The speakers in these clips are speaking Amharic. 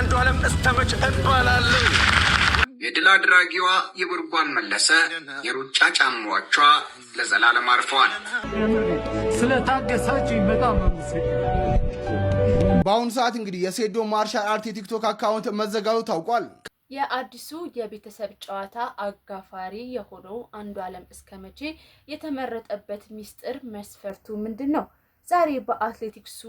አንዱዓለም እስተመች እባላለሁ። የድል አድራጊዋ የብርጓል መለሰ የሩጫ ጫማዎቿ ለዘላለም አርፈዋል። ስለታገሳችኝ በጣም አመሰግናለሁ። በአሁኑ ሰዓት እንግዲህ የሴዶ ማርሻል አርት የቲክቶክ አካውንት መዘጋቱ ታውቋል። የአዲሱ የቤተሰብ ጨዋታ አጋፋሪ የሆነው አንዱዓለም እስከመቼ የተመረጠበት ሚስጥር መስፈርቱ ምንድን ነው? ዛሬ በአትሌቲክሱ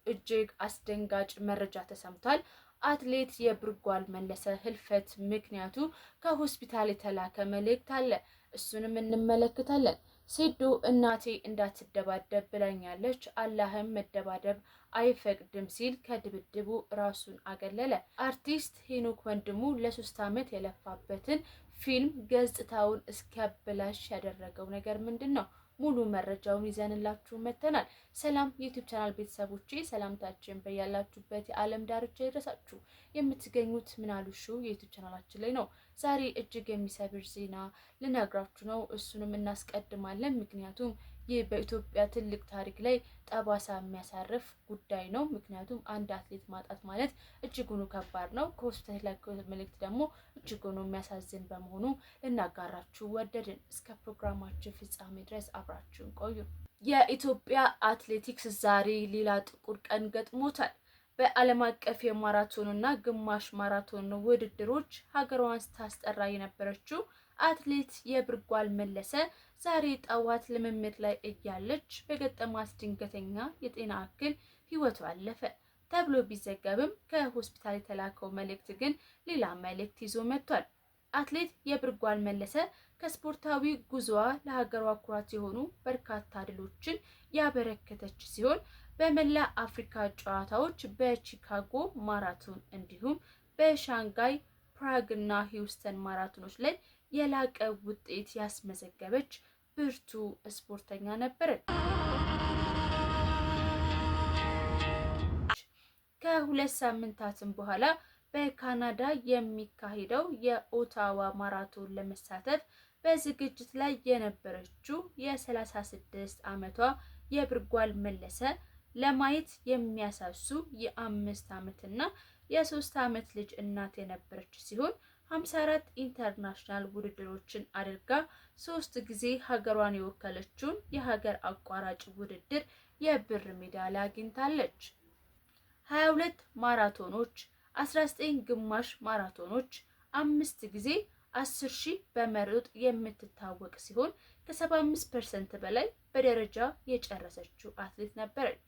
እጅግ አስደንጋጭ መረጃ ተሰምቷል። አትሌት የብርጓል መለሰ ህልፈት ምክንያቱ ከሆስፒታል የተላከ መልእክት አለ። እሱንም እንመለከታለን። ሴዶ እናቴ እንዳትደባደብ ብላኛለች፣ አላህም መደባደብ አይፈቅድም ሲል ከድብድቡ ራሱን አገለለ። አርቲስት ሄኖክ ወንድሙ ለ3 ዓመት የለፋበትን ፊልም ገጽታውን እስኪያበላሽ ያደረገው ነገር ምንድን ነው? ሙሉ መረጃውን ይዘንላችሁ መተናል። ሰላም ዩቲዩብ ቻናል ቤተሰቦቼ፣ ሰላምታችን በያላችሁበት የዓለም ዳርቻ ይድረሳችሁ። የምትገኙት ምናሉ ሾው የዩቲዩብ ቻናላችን ላይ ነው። ዛሬ እጅግ የሚሰብር ዜና ልነግራችሁ ነው። እሱንም እናስቀድማለን። ምክንያቱም ይህ በኢትዮጵያ ትልቅ ታሪክ ላይ ጠባሳ የሚያሳርፍ ጉዳይ ነው። ምክንያቱም አንድ አትሌት ማጣት ማለት እጅጉኑ ከባድ ነው። ከሆስፒታል ላይ መልእክት ደግሞ እጅጉኑ የሚያሳዝን በመሆኑ ልናጋራችሁ ወደድን። እስከ ፕሮግራማችን ፍጻሜ ድረስ አብራችሁን ቆዩ። የኢትዮጵያ አትሌቲክስ ዛሬ ሌላ ጥቁር ቀን ገጥሞታል። በዓለም አቀፍ የማራቶንና ግማሽ ማራቶን ውድድሮች ሀገሯን ስታስጠራ የነበረችው አትሌት የብርጓል መለሰ ዛሬ ጠዋት ልምምድ ላይ እያለች በገጠማት ድንገተኛ የጤና እክል ህይወቷ አለፈ ተብሎ ቢዘገብም ከሆስፒታል የተላከው መልእክት ግን ሌላ መልእክት ይዞ መጥቷል። አትሌት የብርጓል መለሰ ከስፖርታዊ ጉዞዋ ለሀገሯ ኩራት የሆኑ በርካታ ድሎችን ያበረከተች ሲሆን በመላ አፍሪካ ጨዋታዎች በቺካጎ ማራቶን እንዲሁም በሻንጋይ ፕራግና ሂውስተን ማራቶኖች ላይ የላቀ ውጤት ያስመዘገበች ብርቱ ስፖርተኛ ነበረች። ከ2 ሳምንታትም በኋላ በካናዳ የሚካሄደው የኦታዋ ማራቶን ለመሳተፍ በዝግጅት ላይ የነበረችው የ36 ዓመቷ የብርጓል መለሰ ለማየት የሚያሳሱ የ5 ዓመትና የ3 ዓመት ልጅ እናት የነበረች ሲሆን 54 ኢንተርናሽናል ውድድሮችን አድርጋ 3 ጊዜ ሀገሯን የወከለችውን የሀገር አቋራጭ ውድድር የብር ሜዳሊያ አግኝታለች። 22 ማራቶኖች፣ 19 ግማሽ ማራቶኖች፣ 5 ጊዜ 10,000 በመሮጥ የምትታወቅ ሲሆን ከ75% በላይ በደረጃ የጨረሰችው አትሌት ነበረች።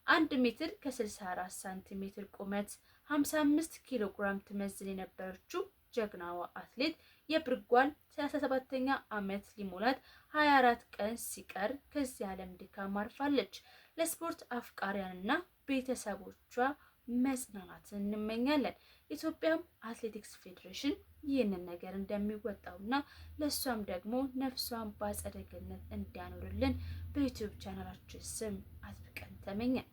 1 ሜትር ከ64 ሳንቲሜትር ቁመት 55 ኪሎ ግራም ትመዝን የነበረችው ጀግናዋ አትሌት የብርጓል 37ኛ ዓመት ሊሞላት 24 ቀን ሲቀር ከዚህ ዓለም ድካም አርፋለች። ለስፖርት አፍቃሪያንና ቤተሰቦቿ መጽናናትን እንመኛለን። ኢትዮጵያም አትሌቲክስ ፌዴሬሽን ይህንን ነገር እንደሚወጣውና ለሷም ደግሞ ነፍሷን በአጸደ ገነት እንዲያኖርልን በዩቲዩብ ቻናላችን ስም አጥብቀን ተመኘን።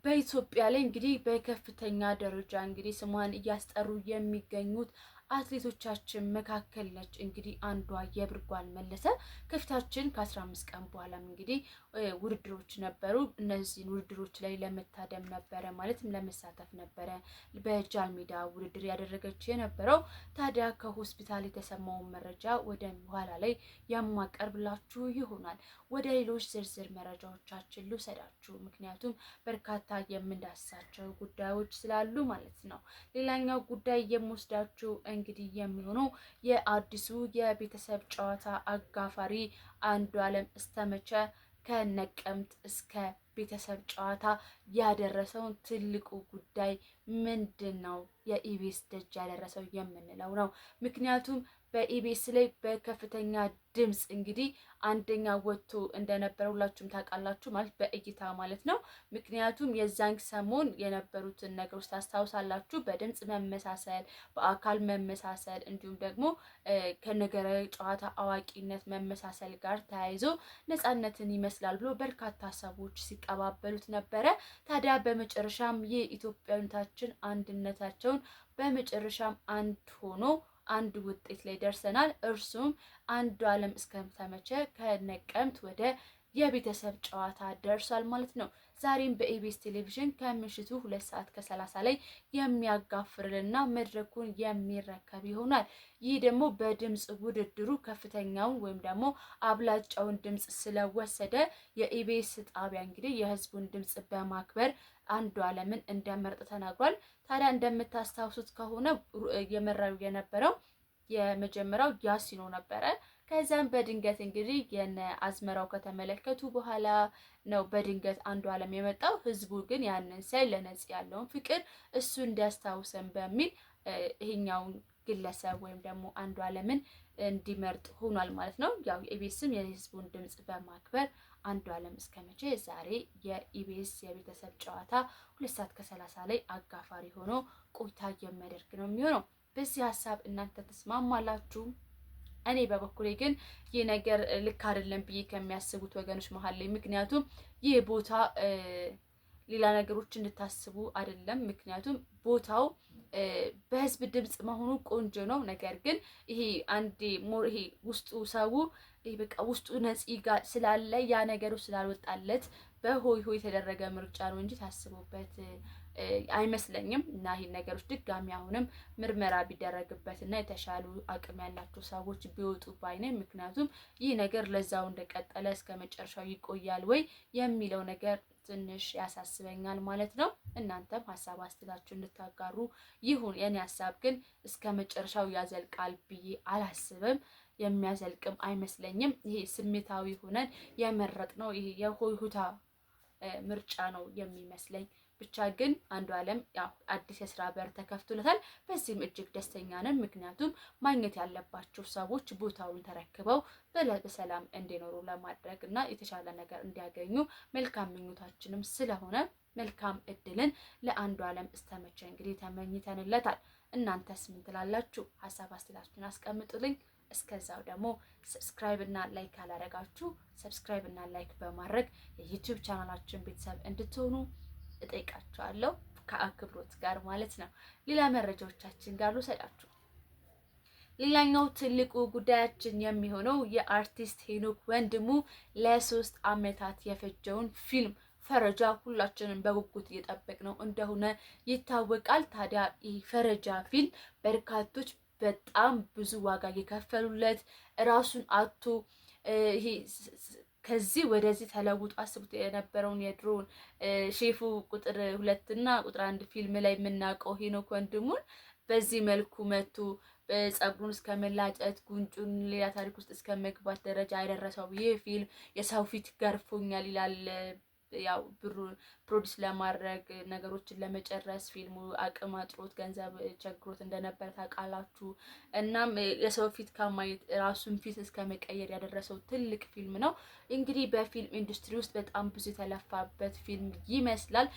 በኢትዮጵያ ላይ እንግዲህ በከፍተኛ ደረጃ እንግዲህ ስሟን እያስጠሩ የሚገኙት አትሌቶቻችን መካከል ነች። እንግዲህ አንዷ የብርጓል መለሰ ከፊታችን ከ15 ቀን በኋላም እንግዲህ ውድድሮች ነበሩ። እነዚህን ውድድሮች ላይ ለመታደም ነበረ ማለትም ለመሳተፍ ነበረ በጃል ሜዳ ውድድር ያደረገች የነበረው። ታዲያ ከሆስፒታል የተሰማውን መረጃ ወደ በኋላ ላይ ያማቀርብላችሁ ይሆናል። ወደ ሌሎች ዝርዝር መረጃዎቻችን ልውሰዳችሁ፣ ምክንያቱም በርካታ የምንዳስሳቸው ጉዳዮች ስላሉ ማለት ነው። ሌላኛው ጉዳይ የምወስዳችሁ እንግዲህ የሚሆነው የአዲሱ የቤተሰብ ጨዋታ አጋፋሪ አንዱዓለም እስከመቼ ከነቀምት እስከ ቤተሰብ ጨዋታ ያደረሰውን ትልቁ ጉዳይ ምንድን ነው? የኢቢኤስ ደጅ ያደረሰው የምንለው ነው። ምክንያቱም በኢቢኤስ ላይ በከፍተኛ ድምጽ እንግዲህ አንደኛ ወጥቶ እንደነበረ ሁላችሁም ታውቃላችሁ፣ ማለት በእይታ ማለት ነው። ምክንያቱም የዛን ሰሞን የነበሩትን ነገሮች ታስታውሳላችሁ። በድምጽ መመሳሰል፣ በአካል መመሳሰል እንዲሁም ደግሞ ከነገረ ጨዋታ አዋቂነት መመሳሰል ጋር ተያይዞ ነፃነትን ይመስላል ብሎ በርካታ ሰዎች ሲቀባበሉት ነበረ። ታዲያ በመጨረሻም የኢትዮጵያዊነታችን አንድነታቸውን በመጨረሻም አንድ ሆኖ አንድ ውጤት ላይ ደርሰናል። እርሱም አንዱዓለም እስከመቼ ከነቀምት ወደ የቤተሰብ ጨዋታ ደርሷል ማለት ነው። ዛሬም በኢቢኤስ ቴሌቪዥን ከምሽቱ 2:30 ላይ የሚያጋፍርልና መድረኩን የሚረከብ ይሆናል። ይህ ደግሞ በድምጽ ውድድሩ ከፍተኛውን ወይም ደግሞ አብላጫውን ድምጽ ስለወሰደ የኢቢኤስ ጣቢያ እንግዲህ የህዝቡን ድምጽ በማክበር አንዷለምን እንደመረጠ ተናግሯል። ታዲያ እንደምታስታውሱት ከሆነ የመራው የነበረው የመጀመሪያው ያሲኖ ነበረ። ከዛም በድንገት እንግዲህ የነ አዝመራው ከተመለከቱ በኋላ ነው በድንገት አንዷለም የመጣው። ህዝቡ ግን ያንን ሳይ ለነጽ ያለውን ፍቅር እሱ እንዲያስታውሰን በሚል ይሄኛውን ግለሰብ ወይም ደግሞ አንዷለምን እንዲመርጥ ሆኗል ማለት ነው። ያው ኢቢኤስም የህዝቡን ድምጽ በማክበር አንዷለም እስከመቼ ዛሬ የኢቢኤስ የቤተሰብ ጨዋታ 2:30 ላይ አጋፋሪ ሆኖ ቆይታ የሚያደርግ ነው የሚሆነው። በዚህ ሀሳብ እናንተ ተስማማላችሁ? እኔ በበኩሌ ግን ይህ ነገር ልክ አይደለም ብዬ ከሚያስቡት ወገኖች መሀል ላይ፣ ምክንያቱም ይህ ቦታ ሌላ ነገሮች እንድታስቡ አይደለም። ምክንያቱም ቦታው በህዝብ ድምጽ መሆኑ ቆንጆ ነው። ነገር ግን ይሄ አንዴ ሞር ይሄ ውስጡ ሰው ይሄ በቃ ውስጡ ነፂ ጋር ስላለ ያ ነገሩ ስላልወጣለት በሆይ ሆይ የተደረገ ምርጫ ነው እንጂ ታስቦበት አይመስለኝም። እና ይሄን ነገሮች ድጋሚ አሁንም ምርመራ ቢደረግበት እና የተሻሉ አቅም ያላቸው ሰዎች ቢወጡ ባይነኝ። ምክንያቱም ይህ ነገር ለዛው እንደቀጠለ እስከ መጨረሻው ይቆያል ወይ የሚለው ነገር ትንሽ ያሳስበኛል ማለት ነው። እናንተም ሀሳብ አስተያየታችሁን እንድታጋሩ ይሁን። የኔ ሀሳብ ግን እስከ መጨረሻው ያዘልቃል ብዬ አላስብም። የሚያዘልቅም አይመስለኝም። ይሄ ስሜታዊ ሆነን የመረጥነው ይሄ የሆይሁታ ምርጫ ነው የሚመስለኝ። ብቻ ግን አንዷለም ያው አዲስ የስራ በር ተከፍቶለታል። በዚህም እጅግ ደስተኛ ነን። ምክንያቱም ማግኘት ያለባቸው ሰዎች ቦታውን ተረክበው በሰላም እንዲኖሩ ለማድረግ እና የተሻለ ነገር እንዲያገኙ መልካም ምኞታችንም ስለሆነ መልካም እድልን ለአንዷለም እስተመቼ እንግዲህ ተመኝተንለታል። እናንተስ ምን ትላላችሁ? ሀሳብ አስተያየታችሁን አስቀምጡልኝ። እስከዛው ደግሞ ሰብስክራይብ እና ላይክ አላረጋችሁ ሰብስክራይብ እና ላይክ በማድረግ የዩቲዩብ ቻናላችን ቤተሰብ እንድትሆኑ እጠይቃችኋለሁ ከአክብሮት ጋር ማለት ነው። ሌላ መረጃዎቻችን ጋር ልውሰዳችሁ። ሌላኛው ትልቁ ጉዳያችን የሚሆነው የአርቲስት ሄኖክ ወንድሙ ለ3 ዓመታት የፈጀውን ፊልም ፈረጃ ሁላችንም በጉጉት እየጠበቅነው እንደሆነ ይታወቃል። ታዲያ ይህ ፈረጃ ፊልም በርካቶች በጣም ብዙ ዋጋ የከፈሉለት ራሱን አቶ ይሄ ከዚህ ወደዚህ ተለውጦ አስቡት የነበረውን የድሮን ሼፉ ቁጥር 2 እና ቁጥር 1 ፊልም ላይ የምናውቀው ሄኖክ ወንድሙን በዚህ መልኩ መጥቶ ጸጉሩን እስከ መላጨት ጉንጩን ሌላ ታሪክ ውስጥ እስከ መግባት ደረጃ ያደረሰው ይህ ፊልም የሰው ፊት ገርፎኛል ይላል። ያው ብሩን ፕሮዲስ ለማድረግ ነገሮችን ለመጨረስ ፊልሙ አቅም አጥሮት ገንዘብ ቸግሮት እንደነበር ታውቃላችሁ። እናም የሰው ፊት ከማየት ራሱን ፊት እስከ መቀየር ያደረሰው ትልቅ ፊልም ነው። እንግዲህ በፊልም ኢንዱስትሪ ውስጥ በጣም ብዙ የተለፋበት ፊልም ይመስላል።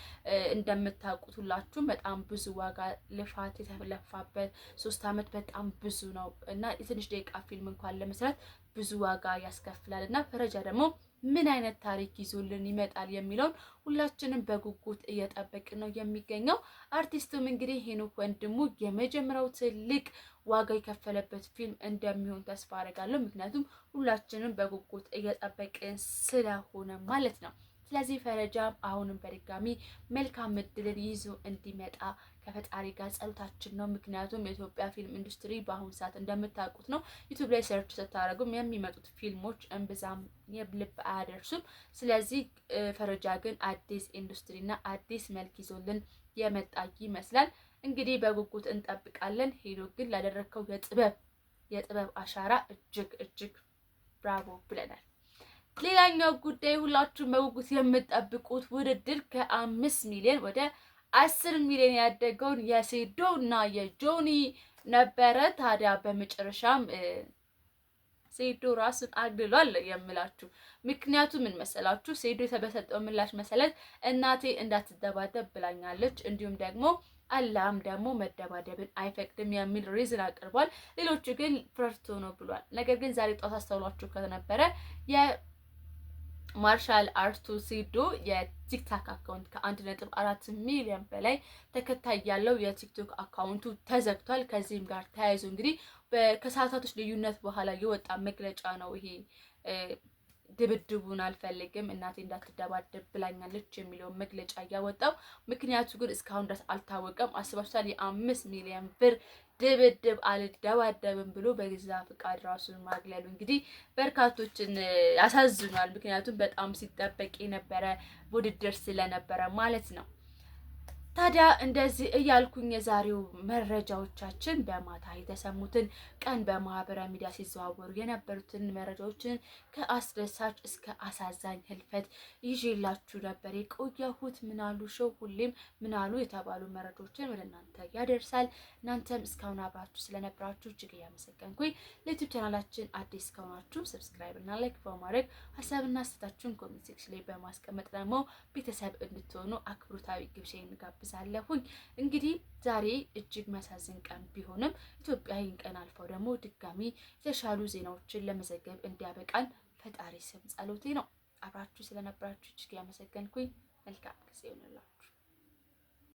እንደምታውቁት ሁላችሁም በጣም ብዙ ዋጋ ልፋት የተለፋበት 3 ዓመት በጣም ብዙ ነው እና የትንሽ ደቂቃ ፊልም እንኳን ለመስራት ብዙ ዋጋ ያስከፍላል እና ፈረጃ ደግሞ ምን አይነት ታሪክ ይዞልን ይመጣል የሚለውን ሁላችንም በጉጉት እየጠበቅን ነው የሚገኘው። አርቲስቱም እንግዲህ ሄኖክ ወንድሙ የመጀመሪያው ትልቅ ዋጋ የከፈለበት ፊልም እንደሚሆን ተስፋ አደርጋለሁ። ምክንያቱም ሁላችንም በጉጉት እየጠበቅን ስለሆነ ማለት ነው። ስለዚህ ፈረጃም አሁንም በድጋሚ መልካም እድልን ይዞ እንዲመጣ ከፈጣሪ ጋር ጸሎታችን ነው። ምክንያቱም የኢትዮጵያ ፊልም ኢንዱስትሪ በአሁኑ ሰዓት እንደምታውቁት ነው። ዩቲዩብ ላይ ሰርች ስታደርጉም የሚመጡት ፊልሞች እንብዛም የልብ አያደርሱም። ስለዚህ ፈረጃ ግን አዲስ ኢንዱስትሪ እና አዲስ መልክ ይዞልን የመጣ ይመስላል። እንግዲህ በጉጉት እንጠብቃለን። ሄዶ ግን ላደረከው የጥበብ አሻራ እጅግ ብራቮ ብለናል። ሌላኛው ጉዳይ ሁላችሁም በጉጉት የምትጠብቁት ውድድር ከ5 ሚሊዮን ወደ 10 ሚሊዮን ያደገውን የሴዶ እና የጆኒ ነበረ። ታዲያ በመጨረሻም ሴዶ ራሱን አግልሏል የምላችሁ። ምክንያቱም ምን መሰላችሁ? ሴዶ የተበሰጠው ምላሽ መሰለት እናቴ እንዳትደባደብ ብላኛለች፣ እንዲሁም ደግሞ አላም ደግሞ መደባደብን አይፈቅድም የሚል ሪዝን አቅርቧል። ሌሎቹ ግን ፈርቶ ነው ብሏል። ነገር ግን ዛሬ ጧት አስተውላችሁ ከነበረ ማርሻል አርቱ ሴዶ የቲክቶክ አካውንት ከ1.4 ሚሊዮን በላይ ተከታይ ያለው የቲክቶክ አካውንቱ ተዘግቷል። ከዚህም ጋር ተያይዞ እንግዲህ ከሰዓታቶች ልዩነት በኋላ የወጣ መግለጫ ነው ይሄ ድብድቡን አልፈልግም እናቴ እንዳትደባደብ ብላኛለች የሚለውን መግለጫ እያወጣው ምክንያቱ ግን እስካሁን ድረስ አልታወቀም። አስባችኋል? የ5 ሚሊዮን ብር ድብድብ አልደባደብም ብሎ በገዛ ፍቃድ ራሱን ማግለሉ እንግዲህ በርካቶችን ያሳዝኗል። ምክንያቱም በጣም ሲጠበቅ የነበረ ውድድር ስለነበረ ማለት ነው። ታዲያ እንደዚህ እያልኩኝ የዛሬው መረጃዎቻችን በማታ የተሰሙትን ቀን በማህበራዊ ሚዲያ ሲዘዋወሩ የነበሩትን መረጃዎችን ከአስደሳች እስከ አሳዛኝ ህልፈት ይዤላችሁ ነበር የቆየሁት። ምናሉ ሾው ሁሌም ምናሉ የተባሉ መረጃዎችን ወደ እናንተ ያደርሳል። እናንተም እስካሁን አብራችሁ ስለነበራችሁ እጅግ እያመሰገንኩኝ ለዩቲዩብ ቻናላችን አዲስ ከሆናችሁ ሰብስክራይብ እና ላይክ በማድረግ ሀሳብና አስተያየታችሁን ኮሜንት ሴክሽን ላይ በማስቀመጥ ደግሞ ቤተሰብ እንድትሆኑ አክብሮታዊ ግብዣዬን ጋብዛለሁኝ። እንግዲህ ዛሬ እጅግ የሚያሳዝን ቀን ቢሆንም ኢትዮጵያ ይህን ቀን አልፈው ደግሞ ድጋሚ የተሻሉ ዜናዎችን ለመዘገብ እንዲያበቃን ፈጣሪ ስም ጸሎቴ ነው። አብራችሁ ስለነበራችሁ እጅግ ያመሰገንኩኝ። መልካም ጊዜ ይሁንላችሁ።